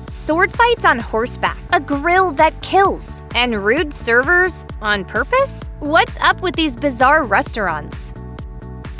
sword fights on horseback, a grill that kills, and rude servers on purpose? What's up with these bizarre restaurants?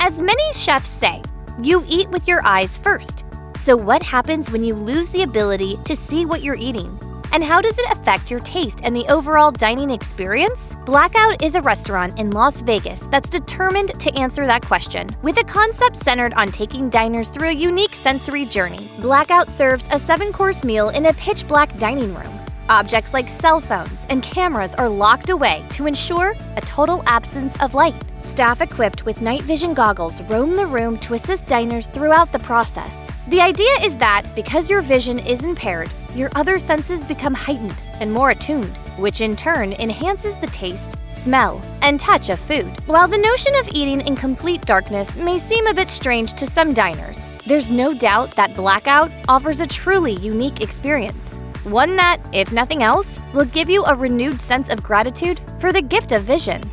As many chefs say, you eat with your eyes first. So what happens when you lose the ability to see what you're eating? And how does it affect your taste and the overall dining experience? Blackout is a restaurant in Las Vegas that's determined to answer that question. With a concept centered on taking diners through a unique sensory journey, Blackout serves a 7-course meal in a pitch-black dining room. Objects like cell phones and cameras are locked away to ensure a total absence of light. Staff equipped with night vision goggles roam the room to assist diners throughout the process. The idea is that because your vision is impaired, your other senses become heightened and more attuned, which in turn enhances the taste, smell, and touch of food. While the notion of eating in complete darkness may seem a bit strange to some diners, there's no doubt that Blackout offers a truly unique experience. One that, if nothing else, will give you a renewed sense of gratitude for the gift of vision.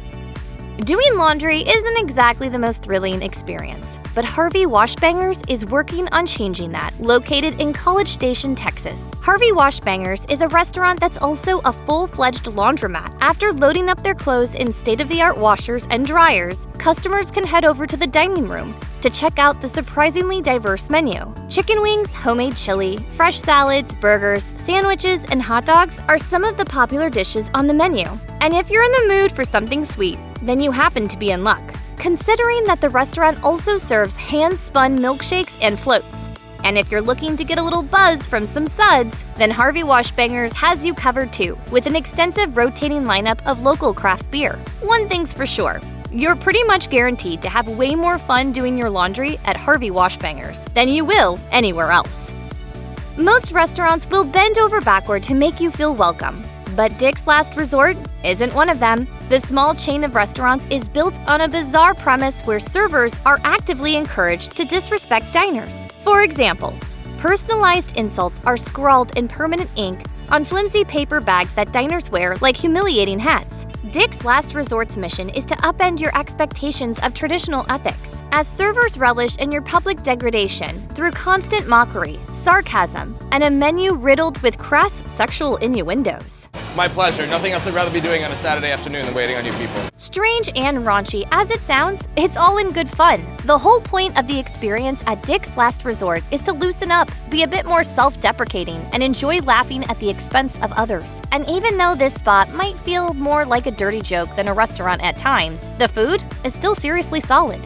Doing laundry isn't exactly the most thrilling experience, but Harvey Washbangers is working on changing that. Located in College Station, Texas, Harvey Washbangers is a restaurant that's also a full-fledged laundromat. After loading up their clothes in state-of-the-art washers and dryers, customers can head over to the dining room to check out the surprisingly diverse menu. Chicken wings, homemade chili, fresh salads, burgers, sandwiches, and hot dogs are some of the popular dishes on the menu. And if you're in the mood for something sweet, then you happen to be in luck, considering that the restaurant also serves hand-spun milkshakes and floats. And if you're looking to get a little buzz from some suds, then Harvey Washbangers has you covered too, with an extensive rotating lineup of local craft beer. One thing's for sure, you're pretty much guaranteed to have way more fun doing your laundry at Harvey Washbangers than you will anywhere else. Most restaurants will bend over backward to make you feel welcome, but Dick's Last Resort isn't one of them. The small chain of restaurants is built on a bizarre premise where servers are actively encouraged to disrespect diners. For example, personalized insults are scrawled in permanent ink on flimsy paper bags that diners wear like humiliating hats. Dick's Last Resort's mission is to upend your expectations of traditional ethics, as servers relish in your public degradation through constant mockery, sarcasm, and a menu riddled with crass sexual innuendos. My pleasure. Nothing else I'd rather be doing on a Saturday afternoon than waiting on you people. Strange and raunchy as it sounds, it's all in good fun. The whole point of the experience at Dick's Last Resort is to loosen up, be a bit more self-deprecating, and enjoy laughing at the expense of others. And even though this spot might feel more like a dirty joke than a restaurant at times, the food is still seriously solid.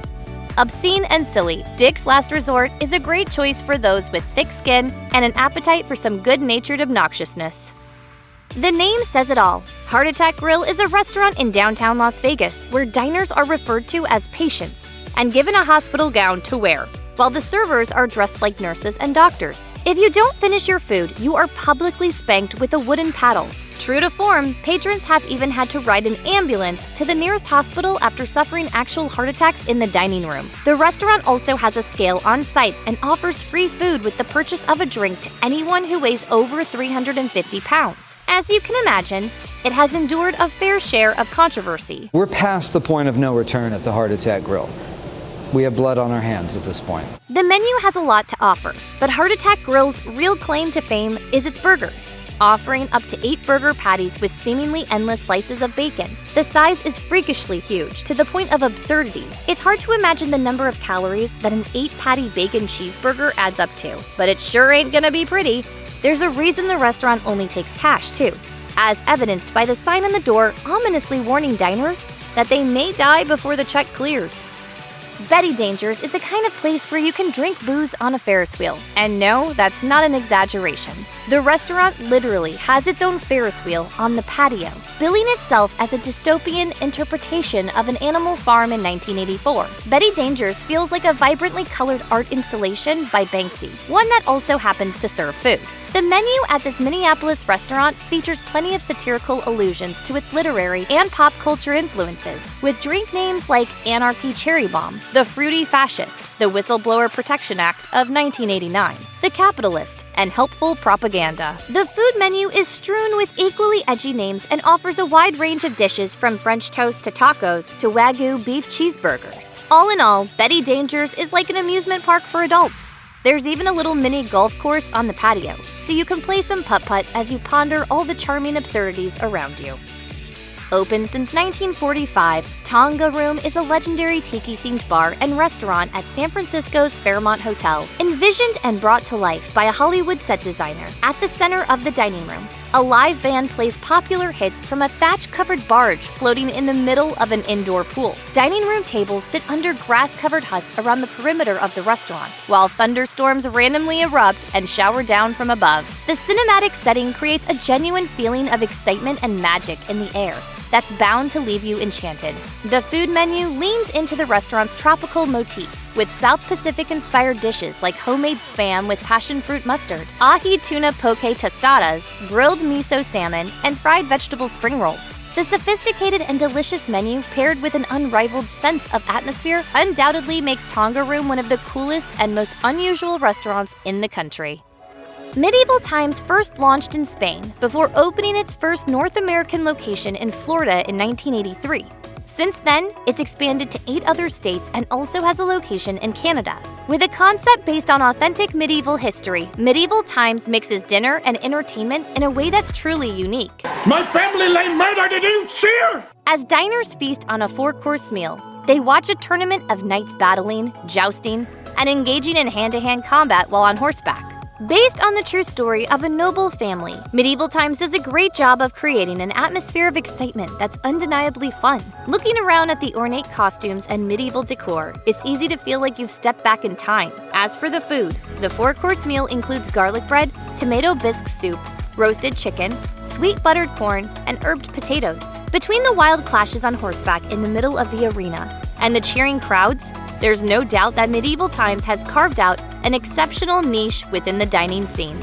Obscene and silly, Dick's Last Resort is a great choice for those with thick skin and an appetite for some good-natured obnoxiousness. The name says it all. Heart Attack Grill is a restaurant in downtown Las Vegas where diners are referred to as patients and given a hospital gown to wear, while the servers are dressed like nurses and doctors. If you don't finish your food, you are publicly spanked with a wooden paddle. True to form, patrons have even had to ride an ambulance to the nearest hospital after suffering actual heart attacks in the dining room. The restaurant also has a scale on site and offers free food with the purchase of a drink to anyone who weighs over 350 pounds. As you can imagine, it has endured a fair share of controversy. We're past the point of no return at the Heart Attack Grill. We have blood on our hands at this point. The menu has a lot to offer, but Heart Attack Grill's real claim to fame is its burgers, offering up to 8 burger patties with seemingly endless slices of bacon. The size is freakishly huge, to the point of absurdity. It's hard to imagine the number of calories that an 8-patty bacon cheeseburger adds up to, but it sure ain't gonna be pretty. There's a reason the restaurant only takes cash, too, as evidenced by the sign on the door ominously warning diners that they may die before the check clears. Betty Dangers is the kind of place where you can drink booze on a Ferris wheel. And no, that's not an exaggeration. The restaurant literally has its own Ferris wheel on the patio, billing itself as a dystopian interpretation of an animal farm in 1984. Betty Dangers feels like a vibrantly colored art installation by Banksy, one that also happens to serve food. The menu at this Minneapolis restaurant features plenty of satirical allusions to its literary and pop culture influences, with drink names like Anarchy Cherry Bomb, The Fruity Fascist, The Whistleblower Protection Act of 1989, The Capitalist, and Helpful Propaganda. The food menu is strewn with equally edgy names and offers a wide range of dishes from French toast to tacos to Wagyu beef cheeseburgers. All in all, Betty Dangers is like an amusement park for adults. There's even a little mini golf course on the patio, so you can play some putt-putt as you ponder all the charming absurdities around you. Open since 1945, Tonga Room is a legendary tiki-themed bar and restaurant at San Francisco's Fairmont Hotel, envisioned and brought to life by a Hollywood set designer. At the center of the dining room, a live band plays popular hits from a thatch-covered barge floating in the middle of an indoor pool. Dining room tables sit under grass-covered huts around the perimeter of the restaurant, while thunderstorms randomly erupt and shower down from above. The cinematic setting creates a genuine feeling of excitement and magic in the air that's bound to leave you enchanted. The food menu leans into the restaurant's tropical motif, with South Pacific-inspired dishes like homemade spam with passion fruit mustard, ahi tuna poke tostadas, grilled miso salmon, and fried vegetable spring rolls. The sophisticated and delicious menu, paired with an unrivaled sense of atmosphere, undoubtedly makes Tonga Room one of the coolest and most unusual restaurants in the country. Medieval Times first launched in Spain before opening its first North American location in Florida in 1983. Since then, it's expanded to 8 other states and also has a location in Canada. With a concept based on authentic medieval history, Medieval Times mixes dinner and entertainment in a way that's truly unique. My family lay murder, did you cheer? As diners feast on a 4-course meal, they watch a tournament of knights battling, jousting, and engaging in hand-to-hand combat while on horseback. Based on the true story of a noble family, Medieval Times does a great job of creating an atmosphere of excitement that's undeniably fun. Looking around at the ornate costumes and medieval decor, it's easy to feel like you've stepped back in time. As for the food, the 4-course meal includes garlic bread, tomato bisque soup, roasted chicken, sweet buttered corn, and herbed potatoes. Between the wild clashes on horseback in the middle of the arena and the cheering crowds, there's no doubt that Medieval Times has carved out an exceptional niche within the dining scene.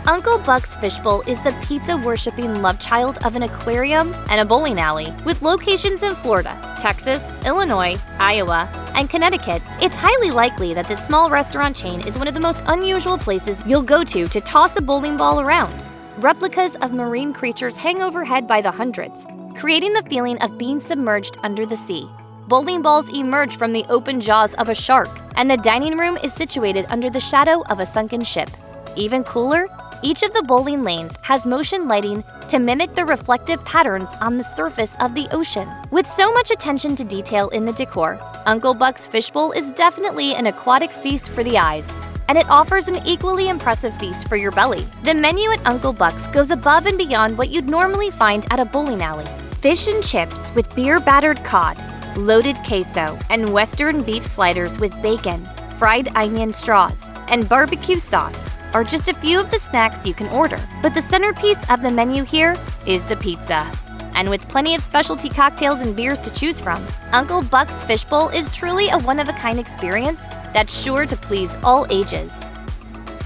Uncle Buck's Fishbowl is the pizza-worshipping love child of an aquarium and a bowling alley. With locations in Florida, Texas, Illinois, Iowa, and Connecticut, it's highly likely that this small restaurant chain is one of the most unusual places you'll go to toss a bowling ball around. Replicas of marine creatures hang overhead by the hundreds, creating the feeling of being submerged under the sea. Bowling balls emerge from the open jaws of a shark, and the dining room is situated under the shadow of a sunken ship. Even cooler, each of the bowling lanes has motion lighting to mimic the reflective patterns on the surface of the ocean. With so much attention to detail in the decor, Uncle Buck's Fishbowl is definitely an aquatic feast for the eyes, and it offers an equally impressive feast for your belly. The menu at Uncle Buck's goes above and beyond what you'd normally find at a bowling alley. Fish and chips with beer-battered cod, loaded queso, and Western beef sliders with bacon, fried onion straws, and barbecue sauce are just a few of the snacks you can order. But the centerpiece of the menu here is the pizza. And with plenty of specialty cocktails and beers to choose from, Uncle Buck's Fishbowl is truly a one-of-a-kind experience that's sure to please all ages.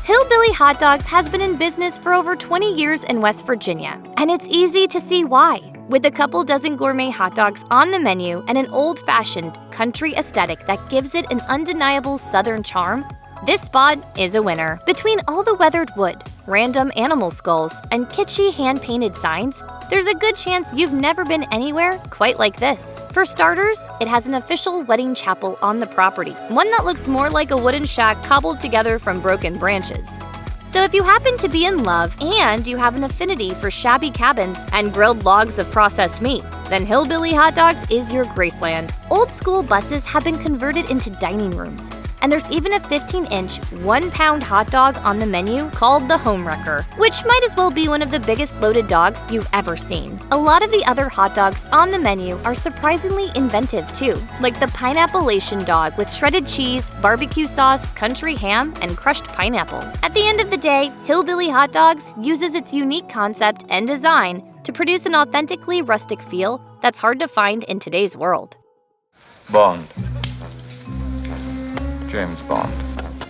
Hillbilly Hot Dogs has been in business for over 20 years in West Virginia, and it's easy to see why. With a couple dozen gourmet hot dogs on the menu and an old-fashioned country aesthetic that gives it an undeniable southern charm, this spot is a winner. Between all the weathered wood, random animal skulls, and kitschy hand-painted signs, there's a good chance you've never been anywhere quite like this. For starters, it has an official wedding chapel on the property, one that looks more like a wooden shack cobbled together from broken branches. So if you happen to be in love and you have an affinity for shabby cabins and grilled logs of processed meat, then Hillbilly Hot Dogs is your Graceland. Old school buses have been converted into dining rooms, and there's even a 15-inch, 1-pound hot dog on the menu called the Homewrecker, which might as well be one of the biggest loaded dogs you've ever seen. A lot of the other hot dogs on the menu are surprisingly inventive too, like the Pineapple-lation dog with shredded cheese, barbecue sauce, country ham, and crushed pineapple. At the end of the day, Hillbilly Hot Dogs uses its unique concept and design to produce an authentically rustic feel that's hard to find in today's world. Bond. James Bond.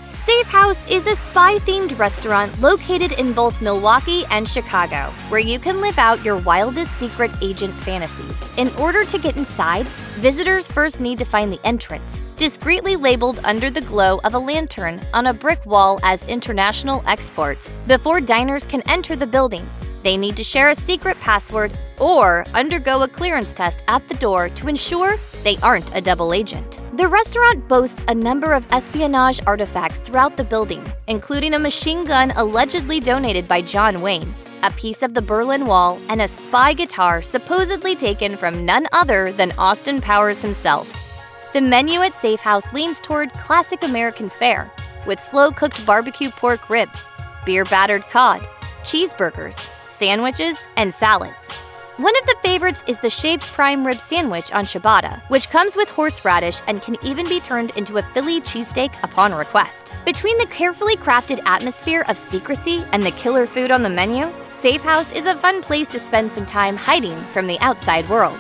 SafeHouse is a spy-themed restaurant located in both Milwaukee and Chicago, where you can live out your wildest secret agent fantasies. In order to get inside, visitors first need to find the entrance, discreetly labeled under the glow of a lantern on a brick wall as international exports. Before diners can enter the building, They need to share a secret password or undergo a clearance test at the door to ensure they aren't a double agent. The restaurant boasts a number of espionage artifacts throughout the building, including a machine gun allegedly donated by John Wayne, a piece of the Berlin Wall, and a spy guitar supposedly taken from none other than Austin Powers himself. The menu at SafeHouse leans toward classic American fare, with slow-cooked barbecue pork ribs, beer-battered cod, cheeseburgers, sandwiches, and salads. One of the favorites is the shaved prime rib sandwich on ciabatta, which comes with horseradish and can even be turned into a Philly cheesesteak upon request. Between the carefully crafted atmosphere of secrecy and the killer food on the menu, SafeHouse is a fun place to spend some time hiding from the outside world.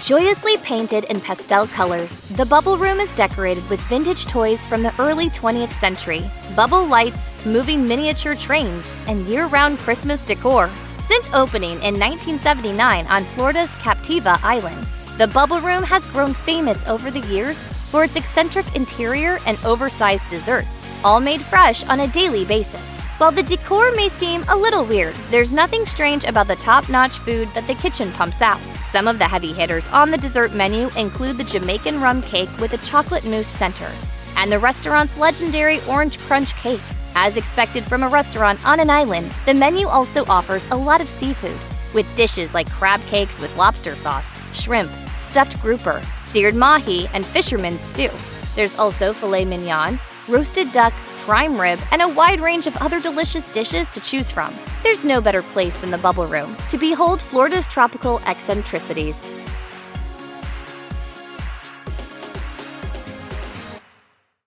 Joyously painted in pastel colors, the Bubble Room is decorated with vintage toys from the early 20th century, bubble lights, moving miniature trains, and year-round Christmas decor. Since opening in 1979 on Florida's Captiva Island, the Bubble Room has grown famous over the years for its eccentric interior and oversized desserts, all made fresh on a daily basis. While the decor may seem a little weird, there's nothing strange about the top-notch food that the kitchen pumps out. Some of the heavy hitters on the dessert menu include the Jamaican rum cake with a chocolate mousse center, and the restaurant's legendary orange crunch cake. As expected from a restaurant on an island, the menu also offers a lot of seafood, with dishes like crab cakes with lobster sauce, shrimp, stuffed grouper, seared mahi, and fisherman's stew. There's also filet mignon, roasted duck, prime rib, and a wide range of other delicious dishes to choose from. There's no better place than the Bubble Room to behold Florida's tropical eccentricities.